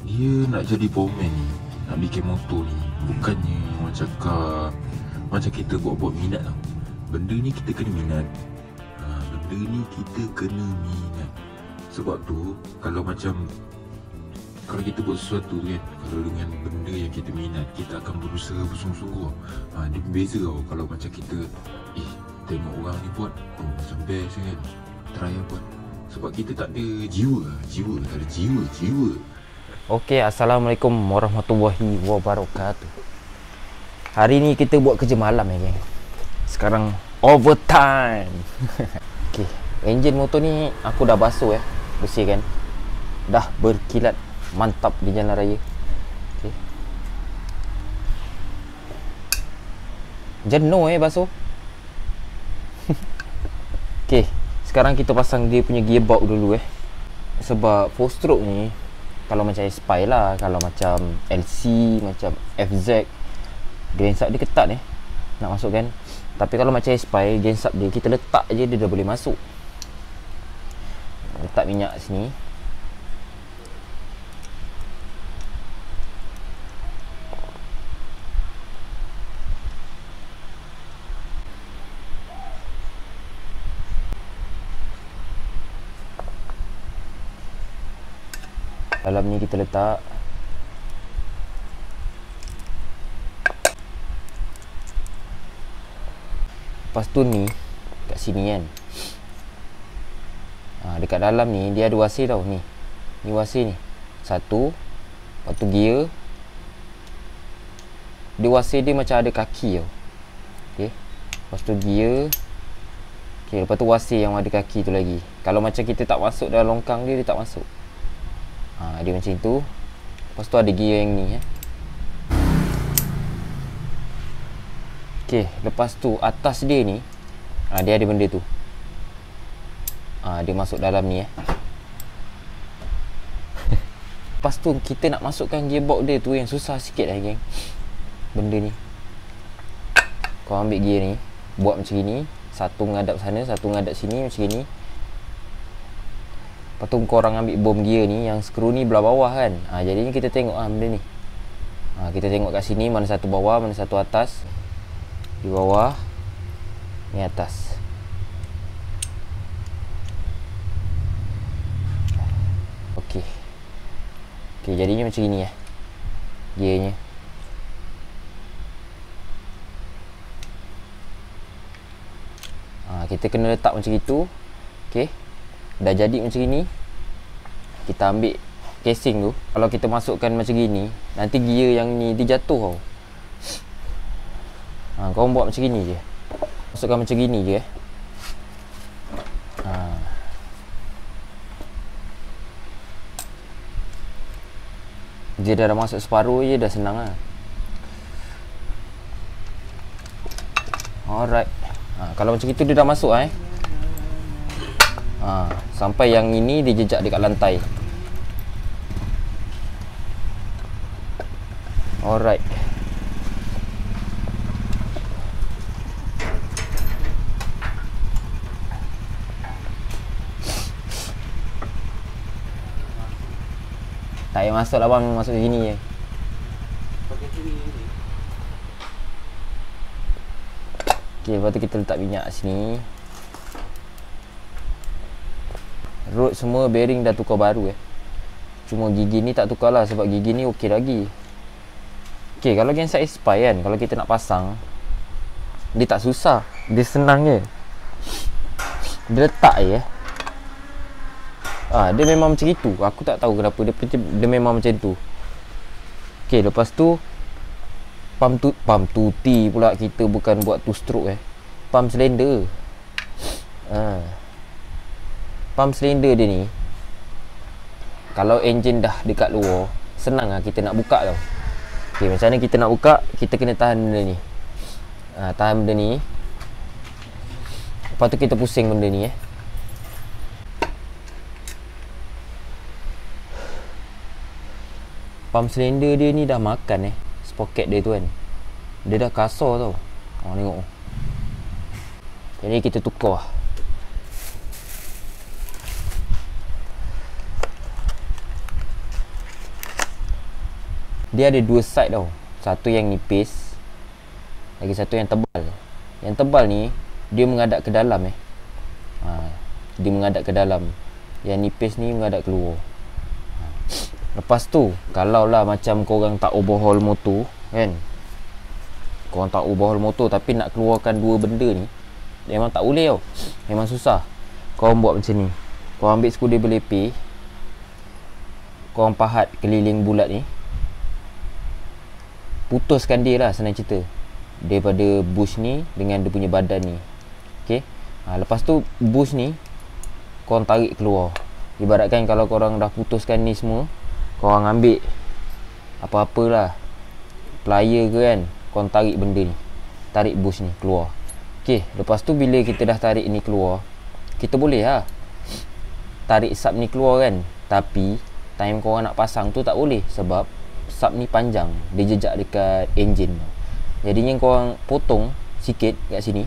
Dia nak jadi bowman ni, nak bikin motor ni, bukannya macam macam kita buat-buat minat tau. Benda ni kita kena minat. Benda ni kita kena minat. Sebab tu kalau kita buat sesuatu tu kan, kalau dengan benda yang kita minat, kita akan berusaha bersungguh-sungguh. Dia berbeza tau. Kalau macam kita tengok orang ni buat, macam best kan, try buat. Sebab kita tak ada jiwa. Tak ada jiwa. Okey, Assalamualaikum warahmatullahi wabarakatuh. Hari ni kita buat kerja malam ya geng. Sekarang overtime. Okey, enjin motor ni aku dah basuh bersihkan. Dah berkilat mantap di jalan raya. Okey. Jenuh basuh. Okey, sekarang kita pasang dia punya gearbox dulu Sebab 4-stroke ni kalau macam Aspire lah, kalau macam LC, macam FZ, gensub dia ketat nak masukkan. Tapi kalau macam Aspire, gensub dia kita letak je dia dah boleh masuk. Letak minyak sini. Dalam ni kita letak. Lepas tu ni kat sini kan, dekat dalam ni dia ada wasir tau. Ni wasir ni satu. Lepas tu gear, dia wasir dia macam ada kaki tau. Okay. Lepas tu gear. Okay, lepas tu wasir yang ada kaki tu lagi. Kalau macam kita tak masuk dalam longkang dia tak masuk. Dia macam itu. Lepas tu ada gear yang ni Okay, lepas tu atas dia ni dia ada benda tu. Dia masuk dalam ni Lepas tu kita nak masukkan gearbox dia tu yang susah sikit geng. Benda ni kau ambil gear ni, buat macam ni, satu ngadap sana, satu ngadap sini macam ni. Lepas tu korang ambil bom gear ni, yang skru ni belah bawah kan. Jadinya kita tengok benda ni. Kita tengok kat sini mana satu bawah, mana satu atas. Di bawah, ni atas. Okey, jadinya macam ni gearnya. Kita kena letak macam itu. Okey, dah jadi macam ni. Kita ambil casing tu. Kalau kita masukkan macam gini, nanti gear yang ni dia jatuh tau. Kau buat macam gini je. Masukkan macam gini je Dia dah masuk separuh je, dah senang lah. Alright. Kalau macam itu dia dah masuk sampai yang ini dia jejak dekat lantai. Alright. Tak payah masuk lah bang, masuk sini je. Okay, lepas tu kita letak minyak sini. Rod semua bearing dah tukar baru Cuma gigi ni tak tukar lah, sebab gigi ni okey lagi. Okay, kalau gensub Aspire kan, kalau kita nak pasang, dia tak susah, dia senang je. Dia letak je dia memang macam itu. Aku tak tahu kenapa dia memang macam tu. Okay, lepas tu pump tuti pula. Kita bukan buat 2-stroke pump silinder. Pump silinder dia ni, kalau enjin dah dekat luar, senang kita nak buka tau. Okay, macam mana kita nak buka? Kita kena tahan benda ni. Tahan benda ni. Lepas tu kita pusing benda ni Pump silinder dia ni dah makan sprocket dia tu kan. Dia dah kasar tau. Tengok. Jadi kita tukar. dia ada dua side tau. Satu yang nipis, lagi satu yang tebal. Yang tebal ni dia menghadap ke dalam dia menghadap ke dalam. Yang nipis ni menghadap keluar. Lepas tu kalau lah macam korang tak overhaul motor kan, korang tak overhaul motor tapi nak keluarkan dua benda ni, memang tak boleh tau. Memang susah. Korang buat macam ni, korang ambil skrudraiver lepeh, korang pahat keliling bulat ni, putuskan dia lah, senang cerita, daripada bush ni dengan dia punya badan ni. Okay. Lepas tu bush ni korang tarik keluar. Ibaratkan kalau korang dah putuskan ni semua, korang ambil apa-apalah, plier ke kan, korang tarik benda ni, tarik bush ni keluar. Okay. Lepas tu bila kita dah tarik ni keluar, kita boleh lah tarik sub ni keluar kan. Tapi time korang nak pasang tu tak boleh, sebab sub ni panjang, dia jejak dekat enjin. Jadinya korang potong sikit kat sini,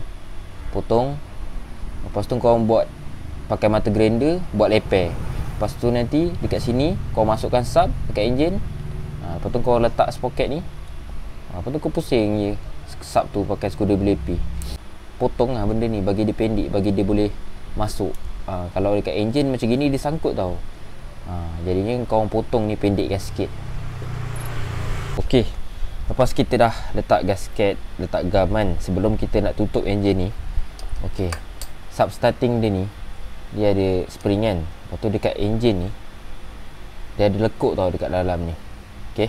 potong. Lepas tu korang buat pakai mata grinder, buat leper. Lepas tu nanti dekat sini korang masukkan sub dekat enjin. Lepas tu korang letak sprocket ni. Lepas tu kau pusing je sub tu pakai skrudraiver lepeh. Potong lah benda ni, bagi dia pendek, bagi dia boleh masuk. Kalau dekat enjin macam gini dia sangkut tau. Jadinya korang potong ni pendekkan sikit. Okey. Lepas kita dah letak gasket, letak gam kan, sebelum kita nak tutup enjin ni. Okey. Sub starting dia ni, dia ada spring kan. Lepas tu dekat enjin ni dia ada lekuk tau dekat dalam ni. Okey.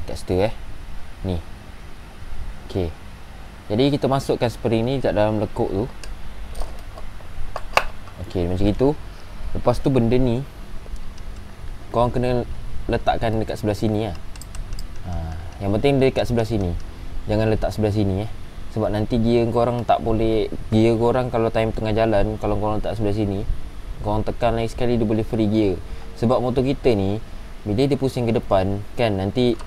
Dekat situ ni. Okey. Jadi kita masukkan spring ni dekat dalam lekuk tu. Okey, macam itu. Lepas tu benda ni korang kena letakkan dekat sebelah sini lah. Yang penting dekat sebelah sini, jangan letak sebelah sini sebab nanti gear korang tak boleh. Gear korang kalau time tengah jalan, kalau korang letak sebelah sini, korang tekan lagi sekali dia boleh free gear. Sebab motor kita ni bila dia pusing ke depan kan, nanti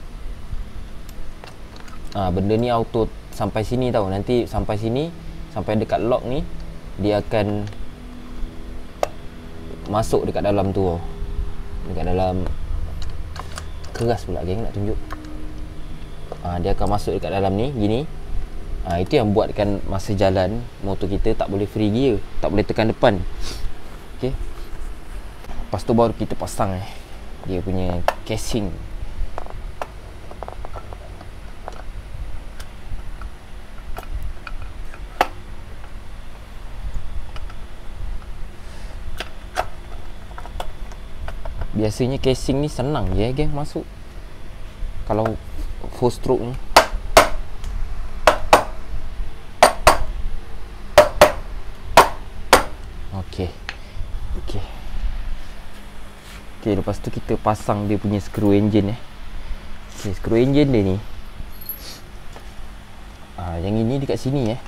benda ni auto sampai sini tau. Nanti sampai sini, sampai dekat lock ni, dia akan masuk dekat dalam tu tau. Dekat dalam, keras pula geng nak tunjuk. Dia akan masuk dekat dalam ni gini. Itu yang buatkan masa jalan motor kita tak boleh free gear, tak boleh tekan depan. Okey. Lepas tu baru kita pasang dia punya casing. Biasanya casing ni senang je geng masuk kalau full stroke ni. Okey, lepas tu kita pasang dia punya skru enjin skru enjin dia ni. Yang ini dekat sini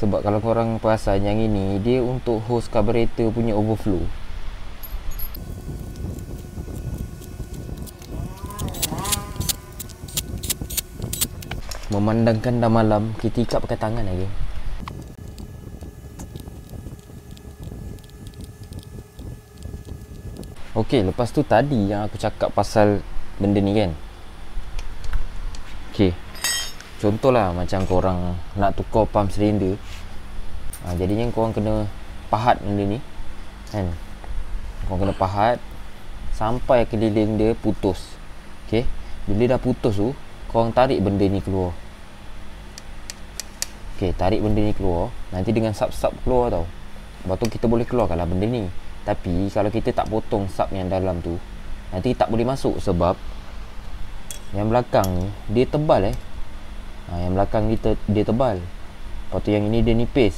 sebab kalau korang perasan, yang ini dia untuk hose carburetor punya overflow. Memandangkan dah malam, kita ikat pakai tangan lagi. Okey, lepas tu tadi yang aku cakap pasal benda ni kan. Okey. Contohlah macam korang nak tukar pump silinder. Jadinya korang kena pahat benda ni kan. Korang kena pahat sampai keliling dia putus. Okey. Bila dah putus tu, korang tarik benda ni keluar. Okey, tarik benda ni keluar. Nanti dengan sub-sub keluar tau. Lepas tu kita boleh keluarkanlah benda ni. Tapi kalau kita tak potong sub yang dalam tu, nanti tak boleh masuk sebab yang belakang ni dia tebal yang belakang dia tebal. Lepas tu yang ini dia nipis.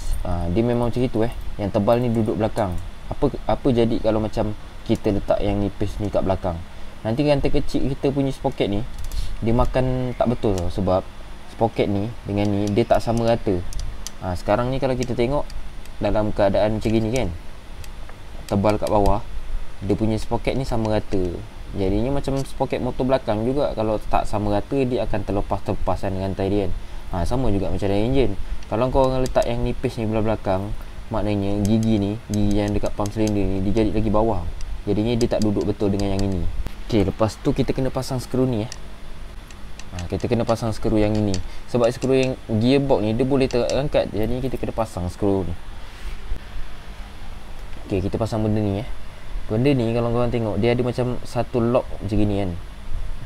Dia memang macam itu yang tebal ni duduk belakang. Apa jadi kalau macam kita letak yang nipis ni kat belakang? Nanti rantai kecil kita punya sprocket ni dia makan tak betul tau. Sebab sprocket ni dengan ni dia tak sama rata. Sekarang ni kalau kita tengok dalam keadaan macam gini kan, tebal kat bawah, dia punya sprocket ni sama rata. Jadinya macam sprocket motor belakang juga, kalau tak sama rata dia akan terlepas-terlepasan dengan rantai dia kan. Sama juga macam dalam enjin. Kalau kau letak yang nipis ni belah belakang, maknanya gigi yang dekat pump silinder ni dia jadi lagi bawah. Jadinya dia tak duduk betul dengan yang ini. Okey, lepas tu kita kena pasang skru ni kita kena pasang skru yang ini. Sebab skru yang gearbox ni dia boleh terangkat, jadi kita kena pasang skru ni. Okey, kita pasang benda ni Benda ni kalau korang tengok dia ada macam satu lock macam gini kan.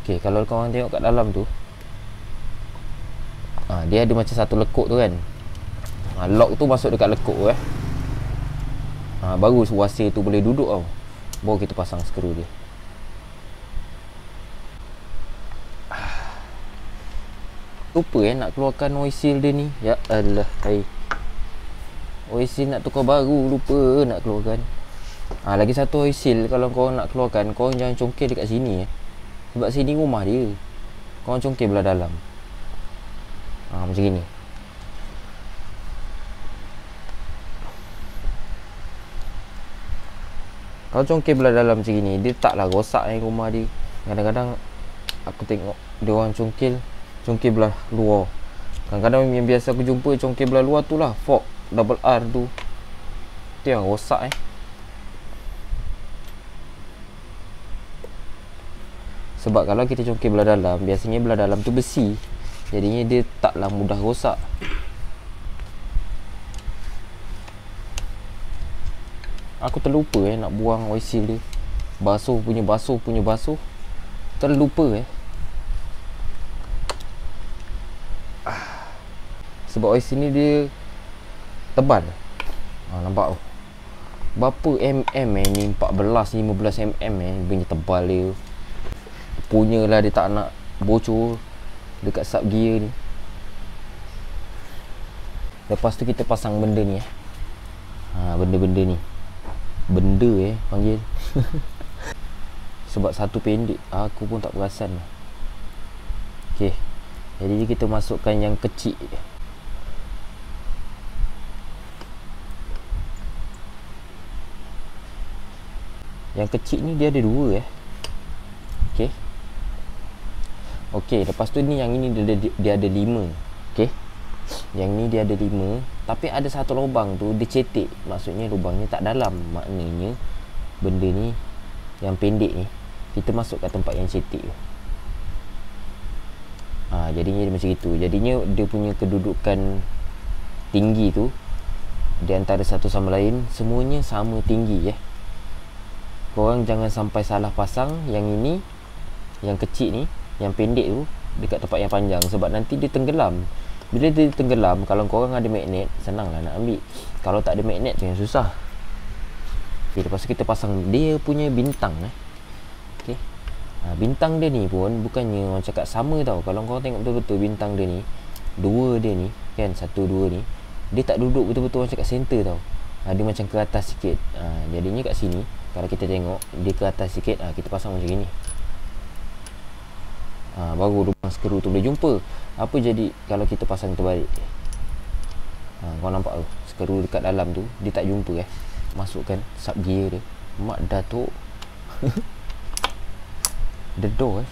Okey, kalau korang tengok kat dalam tu dia ada macam satu lekuk tu kan. Lock tu masuk dekat lekuk tu baru wasir tu boleh duduk tau. Baru kita pasang skru dia. Lupa nak keluarkan oil seal dia ni. Ya Allah, oil seal nak tukar baru, lupa nak keluarkan. Lagi satu oil seal, kalau korang nak keluarkan, korang jangan congkel dekat sini sebab sini rumah dia. Korang congkel belah dalam. Macam gini. Kalau congkel belah dalam macam gini, dia taklah rosak rumah dia. Kadang-kadang aku tengok dia orang congkel belah luar. Kadang-kadang yang biasa aku jumpa congkel belah luar tu lah fork double R tu. Tu yang rosak Sebab kalau kita congkel belah dalam, biasanya belah dalam tu besi, jadinya dia taklah mudah rosak. Aku terlupa nak buang oil seal dia. Basuh punya basuh. Terlupa Sebab oil seal ni dia tebal. Nampak tu. Berapa ni? 14-15 punya tebal dia. Punyalah dia tak nak bocor dekat sub gear ni. Lepas tu kita pasang benda ni benda-benda ni. Benda panggil. Sebab satu pendek, aku pun tak perasan. Okey. Jadi kita masukkan yang kecil. Yang kecil ni dia ada dua Okey, lepas tu ni yang ini dia ada 5. Okey. Yang ni dia ada 5, tapi ada satu lubang tu dia cetek. Maksudnya lubangnya tak dalam. Maknanya benda ni yang pendek ni kita masuk kat tempat yang cetek tu. Jadinya dia macam itu. Jadinya dia punya kedudukan tinggi tu di antara satu sama lain semuanya sama tinggi Korang jangan sampai salah pasang yang ini, yang kecil ni, yang pendek tu dekat tempat yang panjang, sebab nanti dia tenggelam. Bila dia tenggelam, kalau korang ada magnet, senanglah nak ambil. Kalau tak ada magnet tu yang susah. Okay, lepas tu kita pasang dia punya bintang okay. Bintang dia ni pun bukannya orang cakap sama tau. Kalau korang tengok betul-betul bintang dia ni, dua dia ni kan, 1, 2 ni, dia tak duduk betul-betul orang cakap center tau. Dia macam ke atas sikit. Jadinya kat sini kalau kita tengok dia ke atas sikit, kita pasang macam ni. Baru lubang skru tu boleh jumpa. Apa jadi kalau kita pasang terbalik? Kau nampak tu, skru dekat dalam tu dia tak jumpa Masukkan sub gear dia. Mak Datuk dedor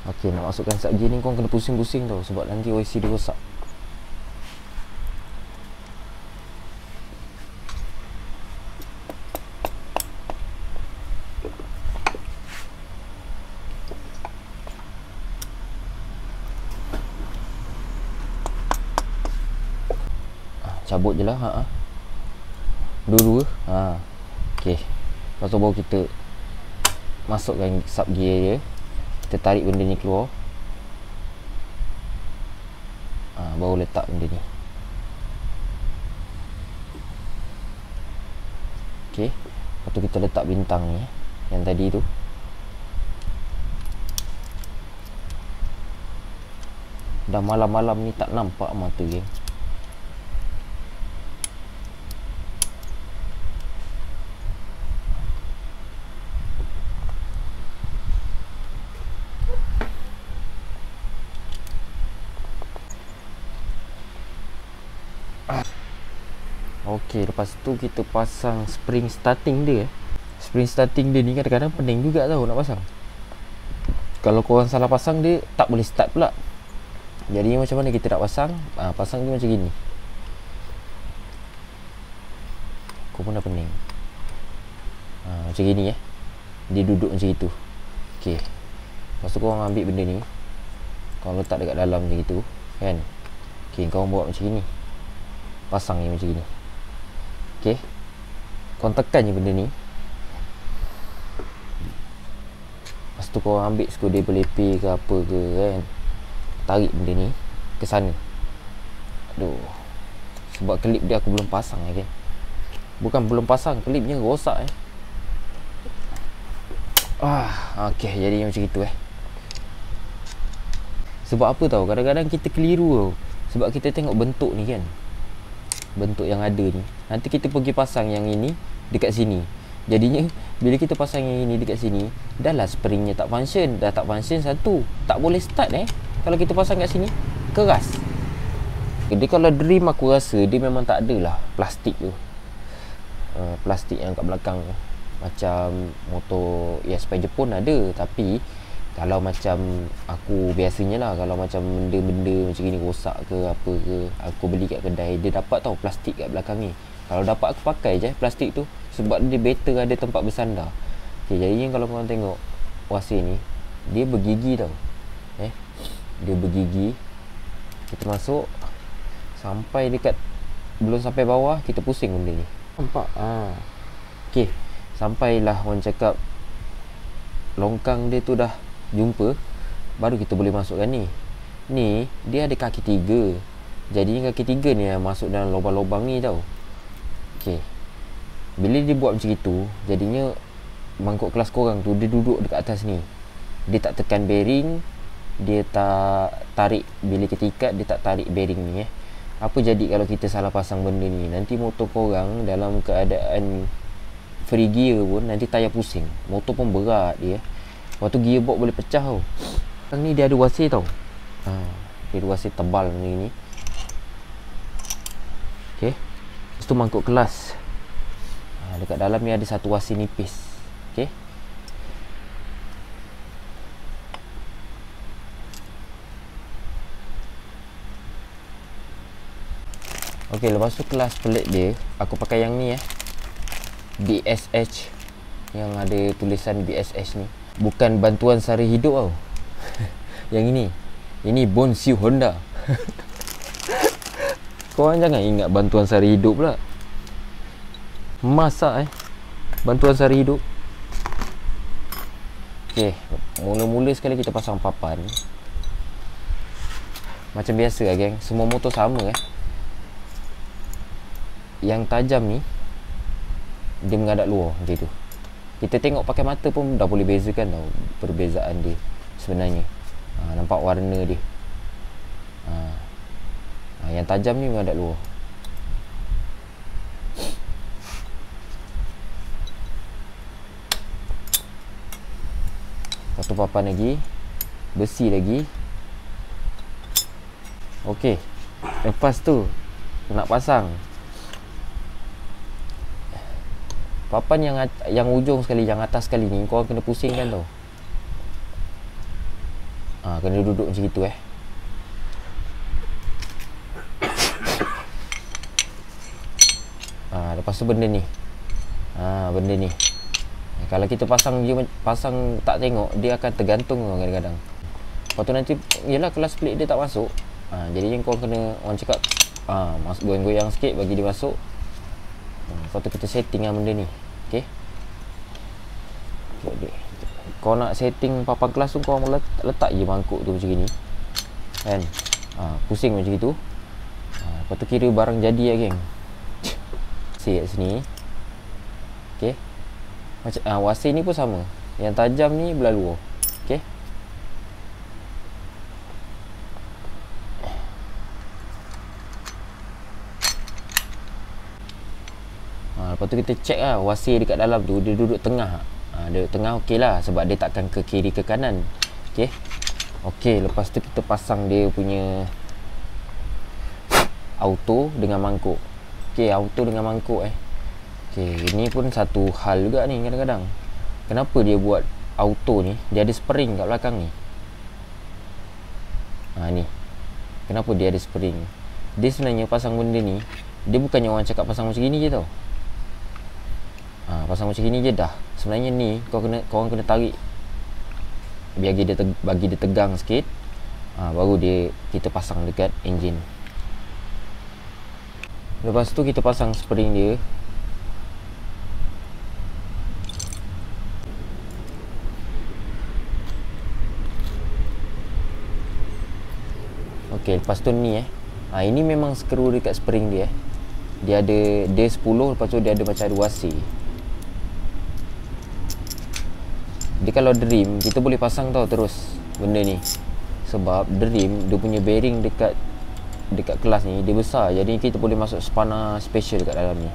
Okey, nak masukkan sub gear ni kau kena pusing-pusing tau, sebab nanti OIC dia rosak. Cabut je lah. Dua-dua. Okey. Lepas tu baru kita masukkan sub gear dia. Kita tarik benda ni keluar. Baru letak benda ni. Okey. Lepas tu kita letak bintang ni yang tadi tu. Dah malam-malam ni tak nampak mata geng. Okey, lepas tu kita pasang spring starting dia. Spring starting dia ni kadang-kadang pening juga tau nak pasang. Kalau korang salah pasang, dia tak boleh start pula. Jadi macam mana kita nak pasang? Pasang dia macam gini. Kau pun dah pening. Macam gini dia duduk macam itu. Okey, lepas tu korang ambil benda ni, korang letak dekat dalam macam itu kan. Okey, korang buat macam gini, pasang ni macam gini. Okey, korang tekan je benda ni. Lepas tu korang ambil screwdriver lepir ke apa ke kan, tarik benda ni ke sana. Aduh, sebab klip dia aku belum pasang kan. Bukan belum pasang, klipnya rosak okey, jadi macam itu Sebab apa tahu, kadang-kadang kita keliru tau. Sebab kita tengok bentuk ni kan, bentuk yang ada ni, nanti kita pergi pasang yang ini dekat sini. Jadinya bila kita pasang yang ini dekat sini, dah lah springnya tak function. Dah tak function satu, tak boleh start kalau kita pasang kat sini, keras. Jadi kalau dream aku rasa dia memang tak adalah plastik tu, plastik yang kat belakang tu. Macam motor spare Jepun ada. Tapi kalau macam aku biasanya lah, kalau macam benda-benda macam ni rosak ke apa ke, aku beli kat kedai, dia dapat tau plastik kat belakang ni. Kalau dapat aku pakai je plastik tu, sebab dia better ada tempat bersandar. Okay, jadinya kalau korang tengok wasir ni, dia bergigi tau. Dia bergigi. Kita masuk sampai dekat, belum sampai bawah kita pusing benda ni. Nampak? Okay, sampailah orang cakap longkang dia tu dah jumpa, baru kita boleh masukkan ni. Ni dia ada kaki 3. Jadinya kaki 3 ni yang masuk dalam lubang-lubang ni tau. Okey, bila dia buat macam itu, jadinya mangkuk kelas korang tu dia duduk dekat atas ni. Dia tak tekan bearing, dia tak tarik, bila kita ikat dia tak tarik bearing ni Apa jadi kalau kita salah pasang benda ni? Nanti motor korang dalam keadaan free gear pun nanti tayar pusing. Motor pun berat dia. Waktu gearbox boleh pecah tau. Sekarang ni dia ada wasir tau. Dia ada wasir tebal macam ni. Okay, lepas tu mangkuk kelas. Dekat dalam ni ada satu wasir nipis. Okay, okey, lepas tu kelas pelik dia, aku pakai yang ni BSH, yang ada tulisan BSH ni. Bukan bantuan sara hidup tau. Yang ini Bonsiu Honda. Korang jangan ingat bantuan sara hidup pula. Masak bantuan sara hidup. Okey, mula-mula sekali kita pasang papan. Macam biasa lah geng, semua motor sama Yang tajam ni dia menghadap luar macam tu. Kita tengok pakai mata pun dah boleh bezakan tau perbezaan dia sebenarnya. Nampak warna dia. Yang tajam ni menghadap luar. Satu papan lagi, besi lagi. Okey, lepas tu nak pasang papan yang ujung sekali, yang atas sekali ni, korang kena pusingkan tau. Kena duduk macam itu lepas tu benda ni. Benda ni kalau kita pasang tak tengok, dia akan tergantung kadang-kadang. Lepas tu nanti yelah kelas plate dia tak masuk. Jadi yang korang kena, orang cakap goyang-goyang sikit bagi dia masuk. Lepas tu kita setting benda ni. Okay, kau nak setting papan kelas tu, kau letak je mangkuk tu macam ni kan. Pusing macam itu. Lepas tu kira barang jadi lah geng. Set kat sini. Okay, macam wasir ni pun sama. Yang tajam ni belah luar. Okay, lepas tu kita check wasir dekat dalam tu dia duduk tengah. Dia tengah okey lah, sebab dia takkan ke kiri ke kanan. Okey, lepas tu kita pasang dia punya auto dengan mangkuk. Okey, auto dengan mangkuk Okey, ini pun satu hal juga ni kadang-kadang. Kenapa dia buat auto ni? Dia ada spring kat belakang ni. Ni. Kenapa dia ada spring? Dia sebenarnya pasang benda ni, dia bukannya orang cakap pasang macam gini je tau. Pasang macam ni je dah. Sebenarnya ni korang kena tarik bagi dia tegang sikit. Baru kita pasang dekat enjin. Lepas tu kita pasang spring dia. Okey, lepas tu ni ini memang skru dekat spring dia. Dia ada D10, lepas tu dia ada macam 2C. Dia kalau dream, kita boleh pasang tau terus benda ni. Sebab dream dia punya bearing dekat kelas ni dia besar. Jadi kita boleh masuk spana special dekat dalam ni.